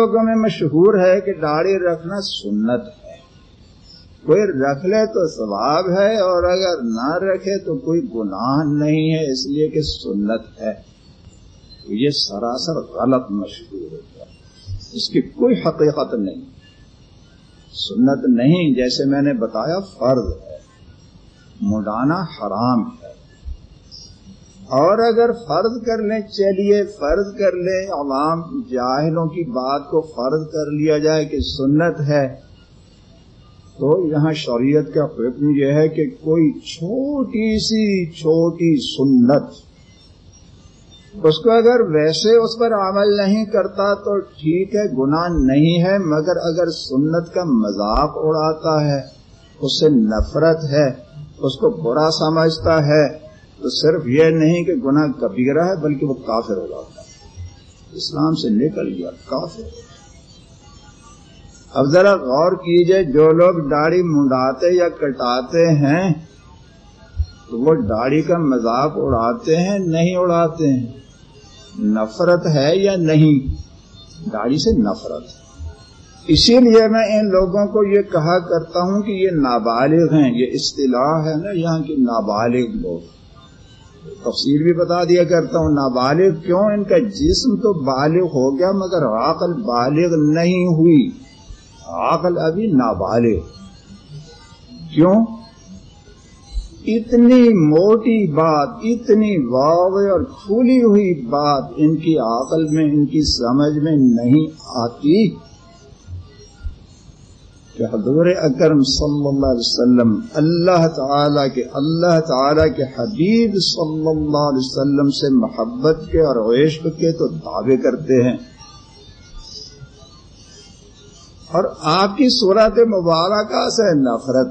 لوگوں میں مشہور ہے کہ داڑھی رکھنا سنت ہے، کوئی رکھ لے تو ثواب ہے اور اگر نہ رکھے تو کوئی گناہ نہیں ہے، اس لیے کہ سنت ہے۔ یہ سراسر غلط مشہور ہے، اس کی کوئی حقیقت نہیں، سنت نہیں۔ جیسے میں نے بتایا فرض ہے، منڈانا حرام ہے، اور اگر فرض کر لیں، چلیے فرض کر لیں، عوام جاہلوں کی بات کو فرض کر لیا جائے کہ سنت ہے، تو یہاں شریعت کا حکم یہ ہے کہ کوئی چھوٹی سی چھوٹی سنت، اس کو اگر ویسے اس پر عمل نہیں کرتا تو ٹھیک ہے، گناہ نہیں ہے، مگر اگر سنت کا مذاق اڑاتا ہے، اس سے نفرت ہے، اس کو برا سمجھتا ہے، تو صرف یہ نہیں کہ گناہ کبیرہ ہے بلکہ وہ کافر ہو جاتا ہے، اسلام سے نکل گیا، کافر۔ اب ذرا غور کیجئے، جو لوگ داڑھی منڈاتے یا کٹاتے ہیں تو وہ داڑھی کا مذاق اڑاتے ہیں نہیں اڑاتے ہیں؟ نفرت ہے یا نہیں؟ داڑھی سے نفرت ہے۔ اسی لیے میں ان لوگوں کو یہ کہا کرتا ہوں کہ یہ نابالغ ہیں، یہ اصطلاح ہے نا یہاں کی، نابالغ لوگ۔ تفصیل بھی بتا دیا کرتا ہوں، نابالغ کیوں؟ ان کا جسم تو بالغ ہو گیا مگر عقل بالغ نہیں ہوئی، عقل ابھی نابالغ۔ کیوں؟ اتنی موٹی بات، اتنی واضح اور کھلی ہوئی بات ان کی عقل میں، ان کی سمجھ میں نہیں آتی کہ حضور اکرم صلی اللہ علیہ وسلم اللہ تعالی کے حبیب صلی اللہ علیہ وسلم سے محبت کے اور عشق کے تو دعوے کرتے ہیں، اور آپ کی صورت مبارکہ سے نفرت۔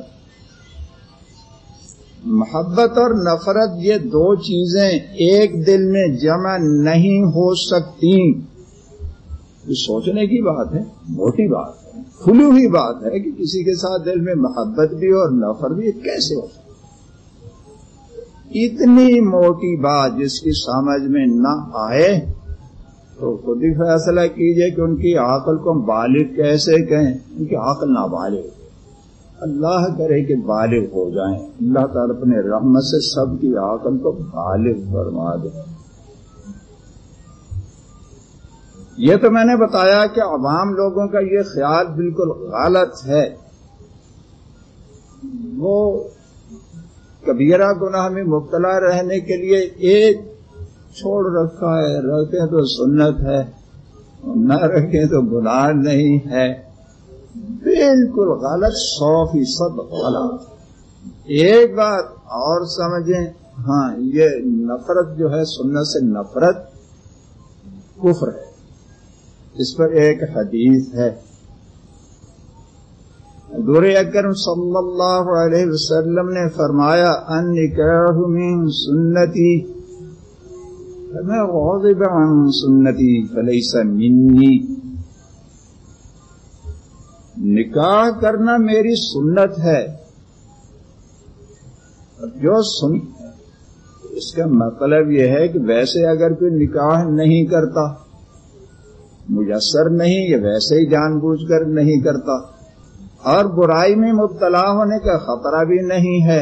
محبت اور نفرت یہ دو چیزیں ایک دل میں جمع نہیں ہو سکتی۔ یہ سوچنے کی بات ہے، موٹی بات ہے، کھلی ہوئی بات ہے کہ کسی کے ساتھ دل میں محبت بھی اور نفرت بھی کیسے ہو سکتی؟ اتنی موٹی بات جس کی سمجھ میں نہ آئے تو خود ہی فیصلہ کیجئے کہ ان کی عقل کو بالغ کیسے کہیں، ان کی عقل نابالغ ہے۔ اللہ کرے کہ بالغ ہو جائیں، اللہ تعالیٰ اپنے رحمت سے سب کی عقل کو بالغ فرما دے۔ یہ تو میں نے بتایا کہ عوام لوگوں کا یہ خیال بالکل غلط ہے، وہ کبیرہ گناہ میں مبتلا رہنے کے لیے ایک چھوڑ رکھا ہے، رکھیں تو سنت ہے، نہ رکھیں تو گناہ نہیں ہے۔ بالکل غلط، 100% غلط۔ ایک بات اور سمجھیں، ہاں یہ نفرت جو ہے، سنت سے نفرت کفر ہے، اس پر ایک حدیث ہے، حضور اکرم صلی اللہ علیہ وسلم نے فرمایا النکاح من سنتی فمن غضب عن سنتی فلیس منی۔ نکاح کرنا میری سنت ہے، جو اس کا مطلب یہ ہے کہ ویسے اگر کوئی نکاح نہیں کرتا، میسر نہیں، یہ ویسے ہی جان بوجھ کر نہیں کرتا، اور برائی میں مبتلا ہونے کا خطرہ بھی نہیں ہے،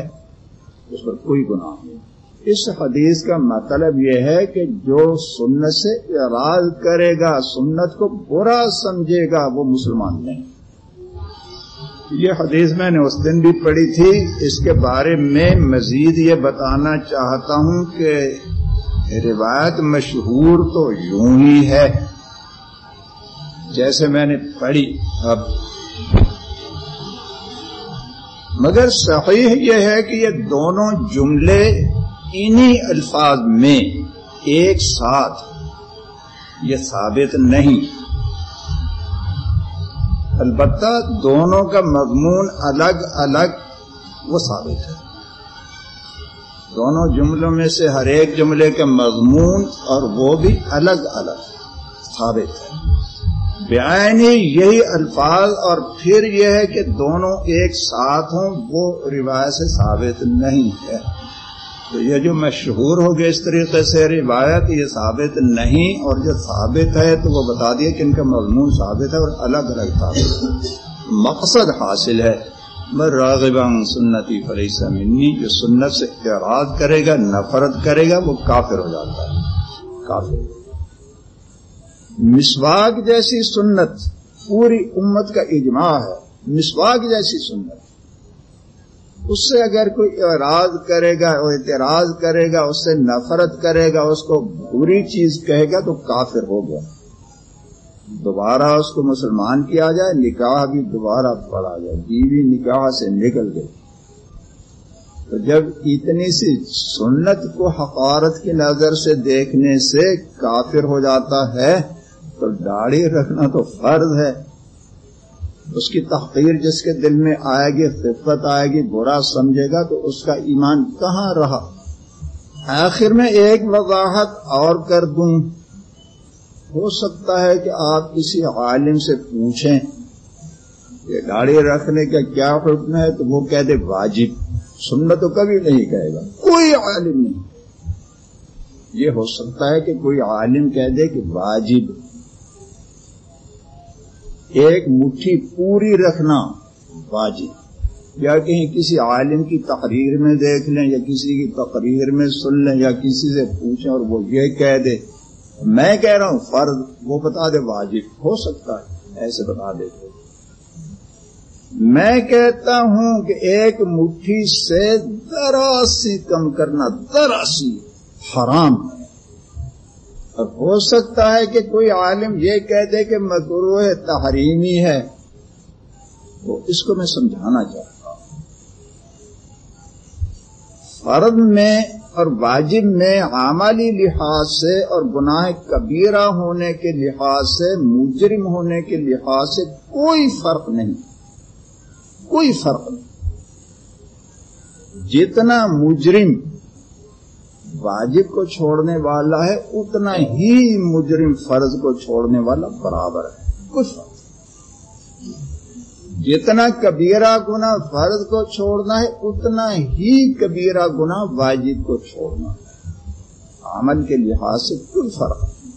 اس پر کوئی گناہ نہیں۔ اس حدیث کا مطلب یہ ہے کہ جو سنت سے اعراض کرے گا، سنت کو برا سمجھے گا، وہ مسلمان نہیں۔ یہ حدیث میں نے اس دن بھی پڑھی تھی، اس کے بارے میں مزید یہ بتانا چاہتا ہوں کہ روایت مشہور تو یوں ہی ہے جیسے میں نے پڑھی اب، مگر صحیح یہ ہے کہ یہ دونوں جملے انہی الفاظ میں ایک ساتھ یہ ثابت نہیں، البتہ دونوں کا مضمون الگ الگ وہ ثابت ہے۔ دونوں جملوں میں سے ہر ایک جملے کا مضمون اور وہ بھی الگ الگ ثابت ہے، بعینی یہی الفاظ، اور پھر یہ ہے کہ دونوں ایک ساتھ ہوں، وہ روایت سے ثابت نہیں ہے۔ تو یہ جو مشہور ہو گیا اس طریقے سے روایت یہ ثابت نہیں، اور جو ثابت ہے تو وہ بتا دیا کہ ان کا مضمون ثابت ہے اور الگ الگ ثابت ہے۔ مقصد حاصل ہے، من راغب عن سنتی فلیس منی، جو سنت سے اعراض کرے گا، نفرت کرے گا، وہ کافر ہو جاتا ہے، کافر۔ مسواک جیسی سنت پوری امت کا اجماع ہے، مسواک جیسی سنت، اس سے اگر کوئی اعراض کرے گا اور اعتراض کرے گا، اس سے نفرت کرے گا، اس کو بری چیز کہے گا تو کافر ہو گیا۔ دوبارہ اس کو مسلمان کیا جائے، نکاح بھی دوبارہ پڑھا جائے، بیوی نکاح سے نکل گئی، تو جب اتنی سی سنت کو حقارت کی نظر سے دیکھنے سے کافر ہو جاتا ہے تو داڑھی رکھنا تو فرض ہے۔ اس کی تحقیر جس کے دل میں آئے گی، خفت آئے گی، برا سمجھے گا، تو اس کا ایمان کہاں رہا۔ آخر میں ایک وضاحت اور کر دوں، ہو سکتا ہے کہ آپ کسی عالم سے پوچھیں کہ داڑھی رکھنے کا کیا حکم ہے، تو وہ کہہ دے واجب، سنت تو کبھی نہیں کہے گا، کوئی عالم نہیں۔ یہ ہو سکتا ہے کہ کوئی عالم کہہ دے کہ واجب، ایک مٹھی پوری رکھنا واجب، یا کہیں کسی عالم کی تقریر میں دیکھ لیں، یا کسی کی تقریر میں سن لیں، یا کسی سے پوچھیں اور وہ یہ کہہ دے میں کہہ رہا ہوں فرض، وہ بتا دے واجب، ہو سکتا ہے ایسے بتا دے۔ میں کہتا ہوں کہ ایک مٹھی سے ذرا سی کم کرنا، ذرا سی حرام ہے۔ اب ہو سکتا ہے کہ کوئی عالم یہ کہہ دے کہ مکروہ تحریمی ہے، تو اس کو میں سمجھانا چاہتا ہوں۔ فرض میں اور واجب میں عملی لحاظ سے اور گناہ کبیرہ ہونے کے لحاظ سے، مجرم ہونے کے لحاظ سے کوئی فرق نہیں، کوئی فرق نہیں۔ جتنا مجرم واجب کو چھوڑنے والا ہے، اتنا ہی مجرم فرض کو چھوڑنے والا برابر ہے، کچھ فرق۔ جتنا کبیرہ گناہ فرض کو چھوڑنا ہے، اتنا ہی کبیرہ گناہ واجب کو چھوڑنا ہے، عمل کے لحاظ سے کوئی فرق نہیں۔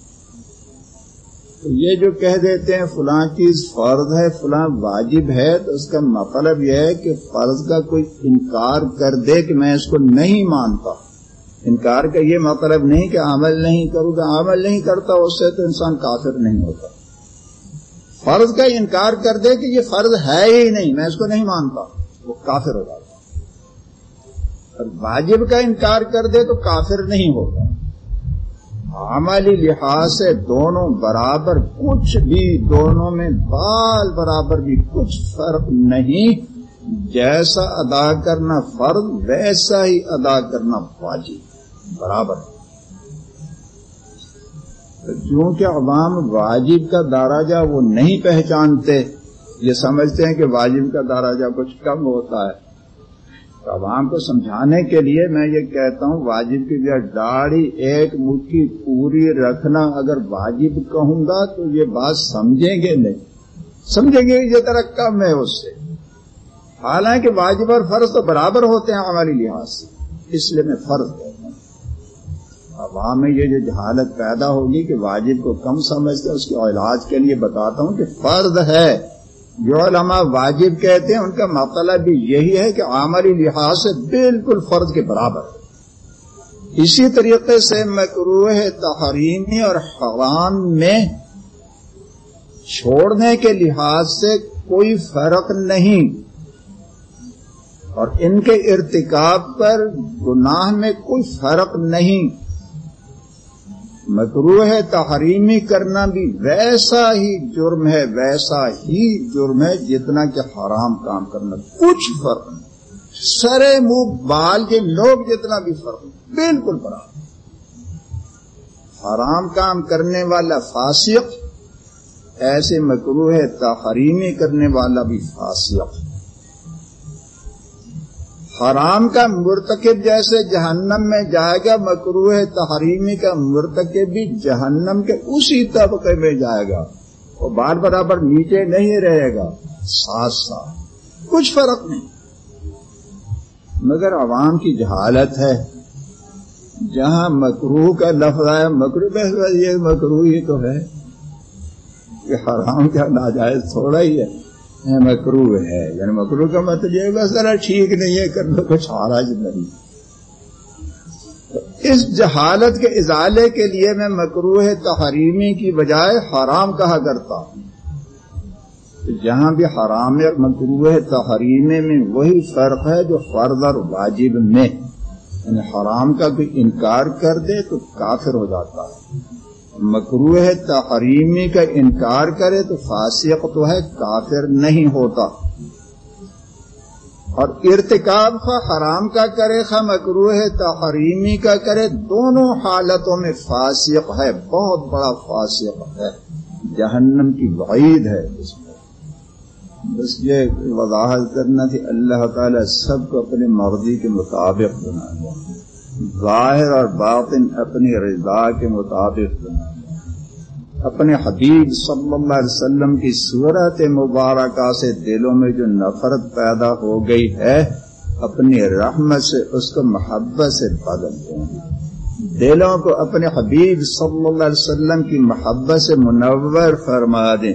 تو یہ جو کہہ دیتے ہیں فلاں چیز فرض ہے، فلاں واجب ہے، تو اس کا مطلب یہ ہے کہ فرض کا کوئی انکار کر دے کہ میں اس کو نہیں مانتا۔ انکار کا یہ مطلب نہیں کہ عمل نہیں کروں گا، عمل نہیں کرتا اس سے تو انسان کافر نہیں ہوتا۔ فرض کا انکار کر دے کہ یہ فرض ہے ہی نہیں، میں اس کو نہیں مانتا، وہ کافر ہو جاتا۔ اور واجب کا انکار کر دے تو کافر نہیں ہوتا۔ عملی لحاظ سے دونوں برابر، کچھ بھی دونوں میں بال برابر بھی کچھ فرق نہیں۔ جیسا ادا کرنا فرض ویسا ہی ادا کرنا واجب، برابر ہے۔ چونکہ عوام واجب کا درجہ وہ نہیں پہچانتے، یہ سمجھتے ہیں کہ واجب کا درجہ کچھ کم ہوتا ہے، تو عوام کو سمجھانے کے لیے میں یہ کہتا ہوں واجب کی جگہ داڑھی ایک مٹھی پوری رکھنا اگر واجب کہوں گا تو یہ بات سمجھیں گے نہیں، سمجھیں گے یہ طرح کم ہے اس سے، حالانکہ واجب اور فرض تو برابر ہوتے ہیں عملی لحاظ سے، اس لیے میں فرض کہتا ہوں۔ عوام میں یہ جو جہالت پیدا ہوگی کہ واجب کو کم سمجھتے ہیں، اس کے علاج کے لیے بتاتا ہوں کہ فرض ہے۔ جو علماء واجب کہتے ہیں ان کا مطلب بھی یہی ہے کہ عملی لحاظ سے بالکل فرض کے برابر ہے۔ اسی طریقے سے مکروہ تحریمی اور حرام میں چھوڑنے کے لحاظ سے کوئی فرق نہیں، اور ان کے ارتکاب پر گناہ میں کوئی فرق نہیں۔ مکروہ تحریمی کرنا بھی ویسا ہی جرم ہے، ویسا ہی جرم ہے جتنا کہ حرام کام کرنا، کچھ فرق نہیں، سرے منہ بال کے لوگ جتنا بھی فرق نہیں، بالکل برابر۔ حرام کام کرنے والا فاسق، ایسے مکروہ تحریمی کرنے والا بھی فاسق۔ حرام کا مرتکب جیسے جہنم میں جائے گا، مکروہ تحریمی کا مرتکب بھی جہنم کے اسی طبقے میں جائے گا، وہ بار برابر نیچے نہیں رہے گا، ساتھ ساتھ کچھ فرق نہیں۔ مگر عوام کی جہالت ہے، جہاں مکروہ کا لفظ ہے مکروہ بس یہ مکروہ ہی تو ہے کہ حرام کیا ناجائز تھوڑا ہی ہے مکروہ ہے یعنی مکروہ کا مطلب یہ بس ذرا ٹھیک نہیں ہے کر لو کچھ حرج نہیں. اس جہالت کے ازالے کے لیے میں مکروہ تحریمی کی بجائے حرام کہا کرتا ہوں. جہاں بھی حرام اور مکروہ تحریمی میں وہی فرق ہے جو فرض اور واجب میں یعنی حرام کا کوئی انکار کر دے تو کافر ہو جاتا ہے مکروہ تحریمی کا انکار کرے تو فاسق تو ہے کافر نہیں ہوتا. اور ارتکاب خواہ حرام کا کرے خواہ مکروہ تحریمی کا کرے دونوں حالتوں میں فاسق ہے بہت بڑا فاسق ہے جہنم کی وعید ہے اس میں. بس یہ وضاحت کرنا تھی اللہ تعالیٰ سب کو اپنی مرضی کے مطابق بنایا ظاہر اور باطن اپنی رضا کے مطابق بنایا. اپنے حبیب صلی اللہ علیہ وسلم کی صورت مبارکہ سے دلوں میں جو نفرت پیدا ہو گئی ہے اپنی رحمت سے اس کو محبت سے بدل دیں. دلوں کو اپنے حبیب صلی اللہ علیہ وسلم کی محبت سے منور فرما دیں.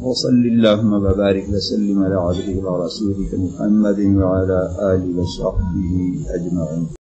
وصلی اللہم وبارک وسلم علی عبدہ ورسولہ محمد وعلی آلہ وصحبہ اجمعین.